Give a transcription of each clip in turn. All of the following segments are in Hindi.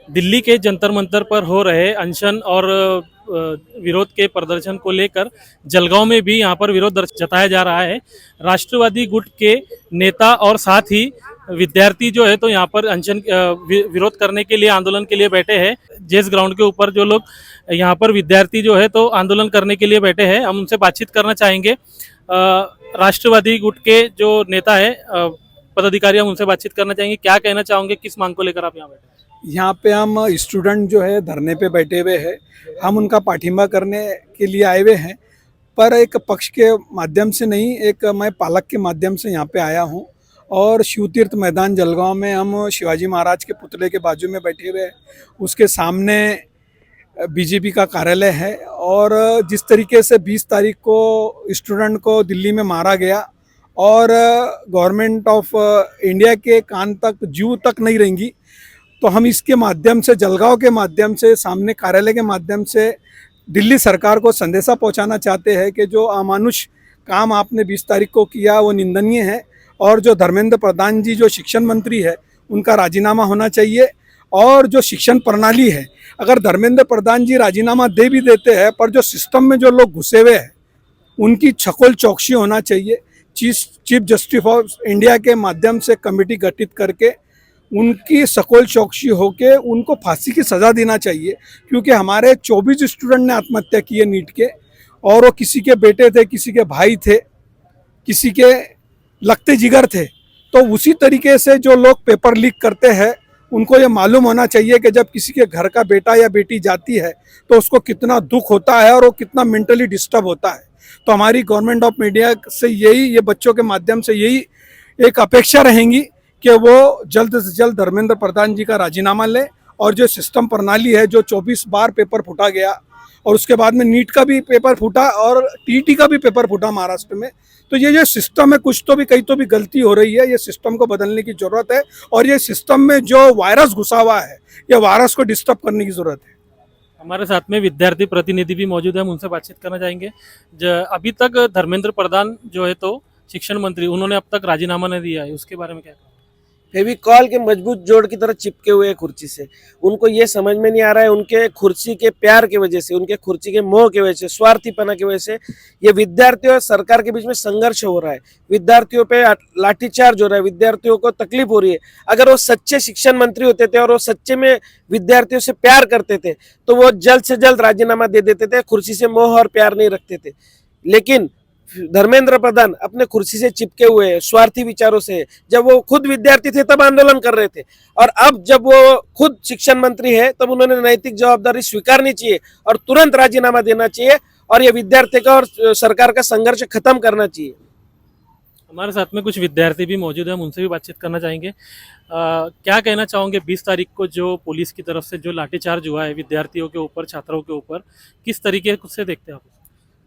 दिल्ली के जंतर मंतर पर हो रहे अनशन और विरोध के प्रदर्शन को लेकर जलगांव में भी यहाँ पर विरोध जताया जा रहा है। राष्ट्रवादी गुट के नेता और साथ ही विद्यार्थी जो है तो यहाँ पर अनशन विरोध करने के लिए, आंदोलन के लिए बैठे हैं। जेस ग्राउंड के ऊपर जो लोग यहाँ पर विद्यार्थी जो है तो आंदोलन करने के लिए बैठे हैं, हम उनसे बातचीत करना चाहेंगे। राष्ट्रवादी गुट के जो नेता है, पदाधिकारी, हम उनसे बातचीत करना चाहेंगे। क्या कहना चाहोगे, किस मांग को लेकर आप यहाँ बैठे? यहाँ पे हम स्टूडेंट जो है धरने पे बैठे हुए हैं। हम उनका पाठिंबा करने के लिए आए हुए हैं, पर एक पक्ष के माध्यम से नहीं, एक मैं पालक के माध्यम से यहाँ पे आया हूँ। और शिवतीर्थ मैदान जलगांव में हम शिवाजी महाराज के पुतले के बाजू में बैठे हुए हैं। उसके सामने बीजेपी का कार्यालय है। और जिस तरीके से 20 तारीख को स्टूडेंट को दिल्ली में मारा गया और गवर्नमेंट ऑफ इंडिया के कान तक, जू तक नहीं रहेंगी, तो हम इसके माध्यम से, जलगांव के माध्यम से, सामने कार्यालय के माध्यम से दिल्ली सरकार को संदेशा पहुंचाना चाहते हैं कि जो अमानुष काम आपने 20 तारीख को किया वो निंदनीय है। और जो धर्मेंद्र प्रधान जी जो शिक्षण मंत्री है, उनका राजीनामा होना चाहिए। और जो शिक्षण प्रणाली है, अगर धर्मेंद्र प्रधान जी राजीनामा दे भी देते हैं, पर जो सिस्टम में जो लोग घुसे हुए हैं उनकी छकोल चौकसी होना चाहिए। चीफ जस्टिस ऑफ इंडिया के माध्यम से कमेटी गठित करके उनकी सकोल चौकसी होके उनको फांसी की सज़ा देना चाहिए। क्योंकि हमारे 24 स्टूडेंट ने आत्महत्या की है नीट के, और वो किसी के बेटे थे, किसी के भाई थे, किसी के लगते जिगर थे। तो उसी तरीके से जो लोग पेपर लीक करते हैं, उनको ये मालूम होना चाहिए कि जब किसी के घर का बेटा या बेटी जाती है तो उसको कितना दुख होता है और वो कितना मेंटली डिस्टर्ब होता है। तो हमारी गवर्नमेंट ऑफ इंडिया से यही, ये बच्चों के माध्यम से यही एक अपेक्षा रहेंगी कि वो जल्द से जल्द धर्मेंद्र प्रधान जी का राजीनामा लें। और जो सिस्टम प्रणाली है, जो 24 बार पेपर फूटा गया, और उसके बाद में नीट का भी पेपर फूटा और टीईटी का भी पेपर फूटा महाराष्ट्र में, तो ये जो सिस्टम है, कुछ तो भी, कहीं तो भी गलती हो रही है। ये सिस्टम को बदलने की ज़रूरत है। और ये सिस्टम में जो वायरस घुसा हुआ है, ये वायरस को डिस्टर्ब करने की ज़रूरत है। हमारे साथ में विद्यार्थी प्रतिनिधि भी मौजूद है, हम उनसे बातचीत करना चाहेंगे। अभी तक धर्मेंद्र प्रधान जो है तो शिक्षण मंत्री, उन्होंने अब तक राजीनामा नहीं दिया है, उसके बारे में क्या कहें? फेविकॉल के मजबूत जोड़ की तरह चिपके हुए हैं कुर्सी से। उनको ये समझ में नहीं आ रहा है, उनके कुर्सी के प्यार की वजह से, उनके कुर्सी के मोह की वजह से, स्वार्थीपना की वजह से ये विद्यार्थियों और सरकार के बीच में संघर्ष हो रहा है। विद्यार्थियों पे लाठीचार्ज हो रहा है, विद्यार्थियों को तकलीफ हो रही है। अगर वो सच्चे शिक्षण मंत्री होते थे और वो सच्चे में विद्यार्थियों से प्यार करते थे, तो वो जल्द से जल्द राजीनामा दे देते थे, कुर्सी से मोह और प्यार नहीं रखते थे। लेकिन धर्मेंद्र प्रधान अपने कुर्सी से चिपके हुए स्वार्थी विचारों से, जब वो खुद विद्यार्थी थे तब आंदोलन कर रहे थे, और अब जब वो खुद शिक्षण मंत्री है तब उन्होंने नैतिक जवाबदारी स्वीकारनी चाहिए और तुरंत राजीनामा देना चाहिए, और ये विद्यार्थी का और सरकार का संघर्ष खत्म करना चाहिए। हमारे साथ में कुछ विद्यार्थी भी मौजूद है, हम उनसे भी बातचीत करना चाहेंगे। क्या कहना चाहोगे, 20 तारीख को जो पुलिस की तरफ से जो लाठीचार्ज हुआ है विद्यार्थियों के ऊपर, छात्रों के ऊपर, किस तरीके से देखते हैं आप?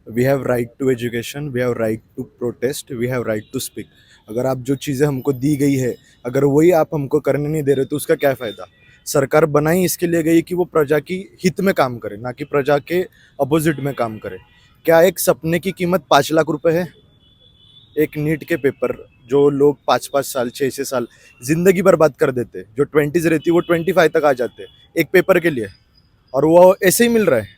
We have right to education, we have right to protest, we have right to speak. अगर आप जो चीज़ें हमको दी गई है, अगर वही आप हमको करने नहीं दे रहे तो उसका क्या फ़ायदा। सरकार बनाई इसके लिए गई कि वो प्रजा की हित में काम करे, ना कि प्रजा के अपोजिट में काम करे। क्या एक सपने की कीमत 5 लाख रुपए है? एक नीट के पेपर जो लोग 5-5 साल, 6-6 साल जिंदगी बर्बाद कर देते, जो 20s रहती वो 25 तक आ जाते एक पेपर के लिए, और वो ऐसे ही मिल रहा है।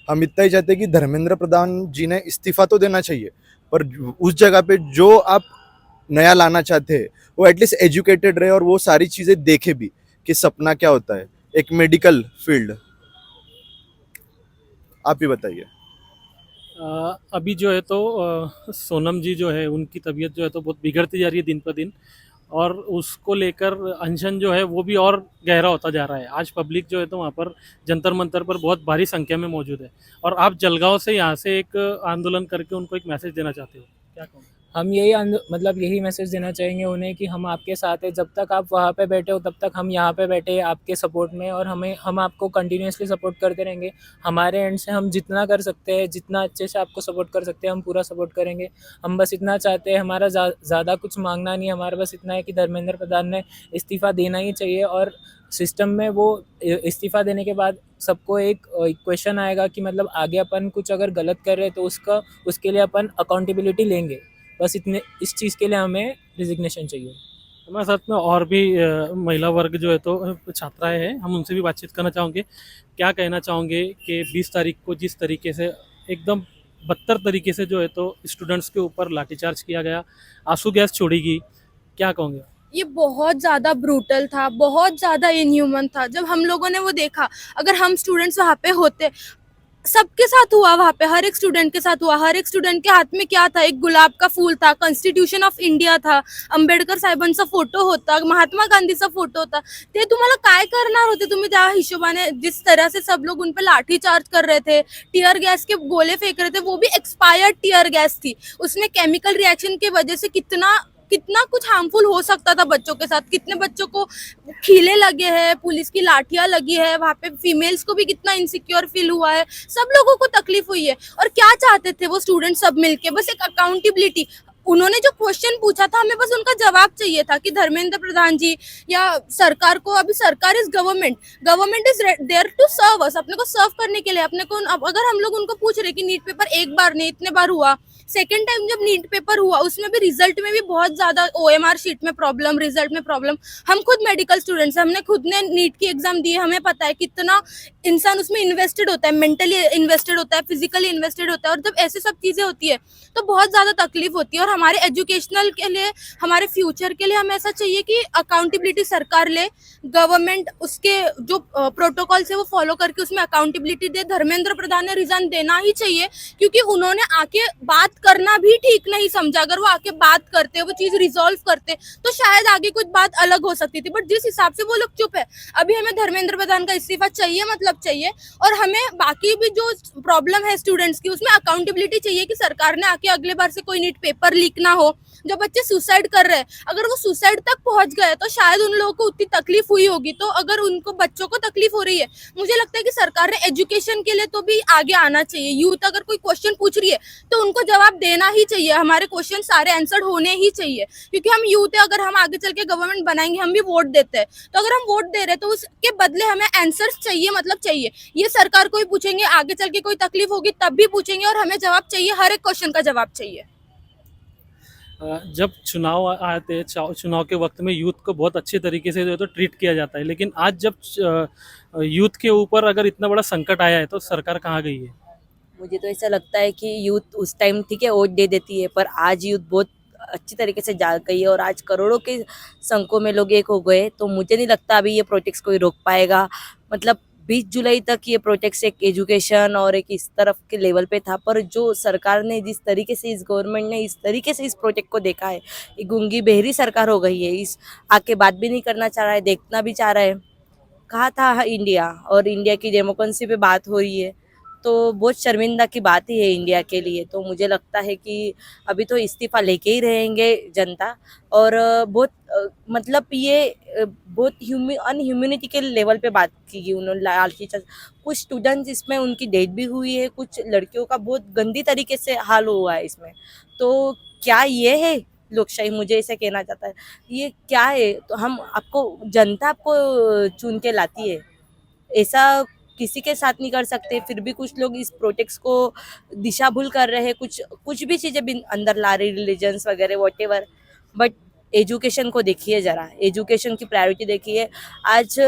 हम इतना ही चाहते हैं कि धर्मेंद्र प्रधान जी ने इस्तीफा तो देना चाहिए, पर उस जगह पे जो आप नया लाना चाहते हैं वो एटलीस्ट एजुकेटेड रहे और वो सारी चीज़ें देखे भी कि सपना क्या होता है, एक मेडिकल फील्ड। आप ही बताइए। अभी जो है तो सोनम जी जो है, उनकी तबीयत जो है तो बहुत बिगड़ती जा रही है दिन पर दिन, और उसको लेकर अनशन जो है वो भी और गहरा होता जा रहा है। आज पब्लिक जो है तो वहाँ पर जंतर मंतर पर बहुत भारी संख्या में मौजूद है, और आप जलगांव से यहाँ से एक आंदोलन करके उनको एक मैसेज देना चाहते हो, क्या कहूँ? हम यही मतलब यही मैसेज देना चाहेंगे उन्हें कि हम आपके साथ हैं। जब तक आप वहाँ पे बैठे हो तब तक हम यहाँ पे बैठे हैं आपके सपोर्ट में, और हम आपको कंटिन्यूसली सपोर्ट करते रहेंगे। हमारे एंड से हम जितना कर सकते हैं, जितना अच्छे से आपको सपोर्ट कर सकते हैं, हम पूरा सपोर्ट करेंगे। हम बस इतना चाहते हैं, हमारा ज़्यादा कुछ मांगना नहीं है, हमारा बस इतना है कि धर्मेंद्र प्रधान ने इस्तीफ़ा देना ही चाहिए। और सिस्टम में वो इस्तीफ़ा देने के बाद सबको एक क्वेश्चन आएगा कि मतलब आगे अपन कुछ अगर गलत कर रहे हैं तो उसके लिए अपन अकाउंटेबिलिटी लेंगे। बस इतने, इस चीज़ के लिए हमें रिजिग्नेशन चाहिए। हमारे साथ में और भी महिला वर्ग जो है तो छात्राएं हैं, हम उनसे भी बातचीत करना चाहोगे। क्या कहना चाहोगे कि 20 तारीख को जिस तरीके से एकदम बदतर तरीके से जो है तो स्टूडेंट्स के ऊपर लाठीचार्ज किया गया, आंसू गैस छोड़ी गई, क्या कहोगे? ये बहुत ज़्यादा ब्रूटल था, बहुत ज़्यादा इनह्यूमन था। जब हम लोगों ने वो देखा, अगर हम स्टूडेंट्स वहाँ पे होते, सबके साथ हुआ वहाँ पे, हर एक स्टूडेंट के साथ हुआ। हर एक स्टूडेंट के हाथ में क्या था? एक गुलाब का फूल था, कॉन्स्टिट्यूशन ऑफ इंडिया था, आंबेडकर साहेबांचा फोटो होता, महात्मा गांधीचा फोटो होता। ते तुम्हाला काय करणार होते तुम्ही त्या हिशोबाने? जिस तरह से सब लोग उन पे लाठी चार्ज कर रहे थे, टीयर गैस के गोले फेंक रहे थे, वो भी एक्सपायर्ड टीयर गैस थी। उसमें केमिकल रिएक्शन की वजह से कितना कितना कुछ हार्मफुल हो सकता था बच्चों के साथ। कितने बच्चों को खीले लगे हैं, पुलिस की लाठियां लगी है, वहाँ पे फीमेल्स को भी कितना इनसिक्योर फील हुआ है, सब लोगों को तकलीफ हुई है। और क्या चाहते थे वो स्टूडेंट सब मिलके? बस एक अकाउंटेबिलिटी। उन्होंने जो क्वेश्चन पूछा था, हमें बस उनका जवाब चाहिए था कि धर्मेंद्र प्रधान जी या सरकार को, अभी सरकार is government is there to serve us, अपने को सर्व करने के लिए। अपने को अगर हम लोग उनको पूछ रहे कि नीट पेपर एक बार नहीं इतने बार हुआ, सेकेंड टाइम जब नीट पेपर हुआ उसमें भी रिजल्ट में भी बहुत ज्यादा OMR शीट में प्रॉब्लम, रिजल्ट में प्रॉब्लम। हम खुद मेडिकल स्टूडेंट्स, हमने खुद ने नीट की एग्जाम दी है, हमें पता है कितना इंसान उसमें इन्वेस्टेड होता है, मेंटली इन्वेस्टेड होता है, फिजिकली इन्वेस्टेड होता है। और जब ऐसे सब चीजें होती है तो बहुत ज्यादा तकलीफ होती है। और हमारे एजुकेशनल के लिए, हमारे फ्यूचर के लिए हमें ऐसा चाहिए कि अकाउंटेबिलिटी सरकार ले, गवर्नमेंट उसके जो प्रोटोकॉल्स है वो फॉलो करके उसमें अकाउंटेबिलिटी दे। धर्मेंद्र प्रधान ने रिजाइन देना ही चाहिए, क्योंकि उन्होंने आके बात करना भी ठीक नहीं समझा। अगर वो आके बात करते, वो चीज रिजॉल्व करते, तो शायद आगे कुछ बात अलग हो सकती थी। बट जिस हिसाब से वो लोग चुप है, अभी हमें धर्मेंद्र प्रधान का इस्तीफा चाहिए, मतलब चाहिए। और हमें बाकी भी जो प्रॉब्लम है स्टूडेंट्स की, उसमें अकाउंटेबिलिटी चाहिए कि सरकार ने आके अगले बार से कोई नीट पेपर लीक ना हो। जो बच्चे सुसाइड कर रहे हैं, अगर वो सुसाइड तक पहुंच गए तो शायद उन लोगों को उतनी तकलीफ हुई होगी। तो अगर उनको बच्चों को तकलीफ हो रही है, मुझे लगता है कि सरकार ने एजुकेशन के लिए तो भी आगे आना चाहिए। यूथ अगर कोई क्वेश्चन पूछ रही है तो उनको जवाब देना ही चाहिए। हमारे क्वेश्चन सारे आंसर होने ही चाहिए, क्योंकि हम यूथ है। अगर हम आगे चल के गवर्नमेंट बनाएंगे, हम भी वोट देते हैं, तो अगर हम वोट दे रहे हैं तो उसके बदले हमें आंसर्स चाहिए, मतलब चाहिए। ये सरकार को ही पूछेंगे, आगे चल के कोई तकलीफ होगी तब भी पूछेंगे, और हमें जवाब चाहिए, हर एक क्वेश्चन का जवाब चाहिए। जब चुनाव आते हैं, चुनाव के वक्त में यूथ को बहुत अच्छे तरीके से जो है तो ट्रीट किया जाता है, लेकिन आज जब यूथ के ऊपर अगर इतना बड़ा संकट आया है तो सरकार कहाँ गई है? मुझे तो ऐसा लगता है कि यूथ उस टाइम ठीक है वोट दे देती है, पर आज यूथ बहुत अच्छी तरीके से जाग गई है और आज करोड़ों के संख्या में लोग एक हो गए। तो मुझे नहीं लगता अभी ये प्रोटेक्ट कोई रोक पाएगा। मतलब 20 जुलाई तक ये प्रोटेक्ट एक एजुकेशन और एक इस तरफ के लेवल पे था, पर जो सरकार ने जिस तरीके से, इस गवर्नमेंट ने इस तरीके से इस प्रोटेक्ट को देखा है, एक गूंगी बहरी सरकार हो गई है। इस आके बात भी नहीं करना चाह रहा है, देखना भी चाह रहा है। कहा था इंडिया, और इंडिया की डेमोक्रेसी पे बात हो रही है, तो बहुत शर्मिंदा की बात ही है इंडिया के लिए। तो मुझे लगता है कि अभी तो इस्तीफ़ा लेके ही रहेंगे जनता। और बहुत मतलब ये बहुत अनह्यूमैनिटी के लेवल पे बात की गई उन्होंने। लालची कुछ स्टूडेंट्स इसमें उनकी डेथ भी हुई है, कुछ लड़कियों का बहुत गंदी तरीके से हाल हुआ है इसमें। तो क्या ये है लोकशाही? मुझे ऐसे कहना चाहता है, ये क्या है? तो हम आपको, जनता आपको चुन के लाती है, ऐसा किसी के साथ नहीं कर सकते। फिर भी कुछ लोग इस प्रोटेक्ट्स को दिशा भूल कर रहे हैं, कुछ भी चीज़ें भी अंदर ला रहे, रिलीजन्स वगैरह वॉटेवर। बट एजुकेशन को देखिए ज़रा, एजुकेशन की प्रायोरिटी देखिए। आज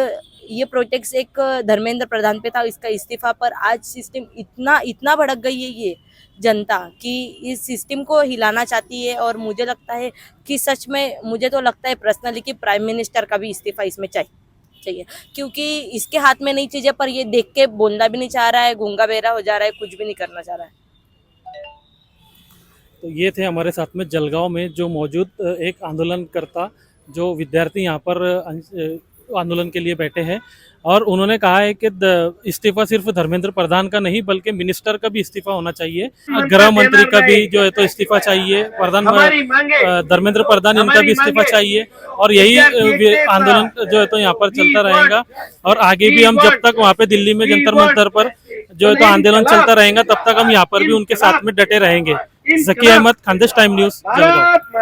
ये प्रोटेक्ट्स एक धर्मेंद्र प्रधान पे था, इसका इस्तीफा पर आज सिस्टम इतना भड़क गई है ये जनता कि इस सिस्टम को हिलाना चाहती है। और मुझे लगता है कि सच में, मुझे तो लगता है पर्सनली कि प्राइम मिनिस्टर का भी इस्तीफा इसमें चाहिए, क्योंकि इसके हाथ में नहीं चीज़ें, पर ये देख के बोलना भी नहीं चाह रहा है, गूंगा बहरा हो जा रहा है, कुछ भी नहीं करना चाह रहा है। तो ये थे हमारे साथ में जलगांव में जो मौजूद एक आंदोलनकर्ता, जो विद्यार्थी यहाँ पर आंदोलन के लिए बैठे हैं, और उन्होंने कहा है कि इस्तीफा सिर्फ धर्मेंद्र प्रधान का नहीं बल्कि मिनिस्टर का भी इस्तीफा होना चाहिए, गृह मंत्री का भी जो है तो इस्तीफा चाहिए, धर्मेंद्र प्रधान इनका भी इस्तीफा चाहिए। और यही आंदोलन जो है तो यहाँ पर चलता रहेगा, और आगे भी हम जब तक वहाँ पे दिल्ली में जंतर मंतर पर जो है तो आंदोलन चलता रहेगा, तब तक हम यहाँ पर भी उनके साथ में डटे रहेंगे। जकी अहमद, खानदेश टाइम न्यूज़, जलगांव।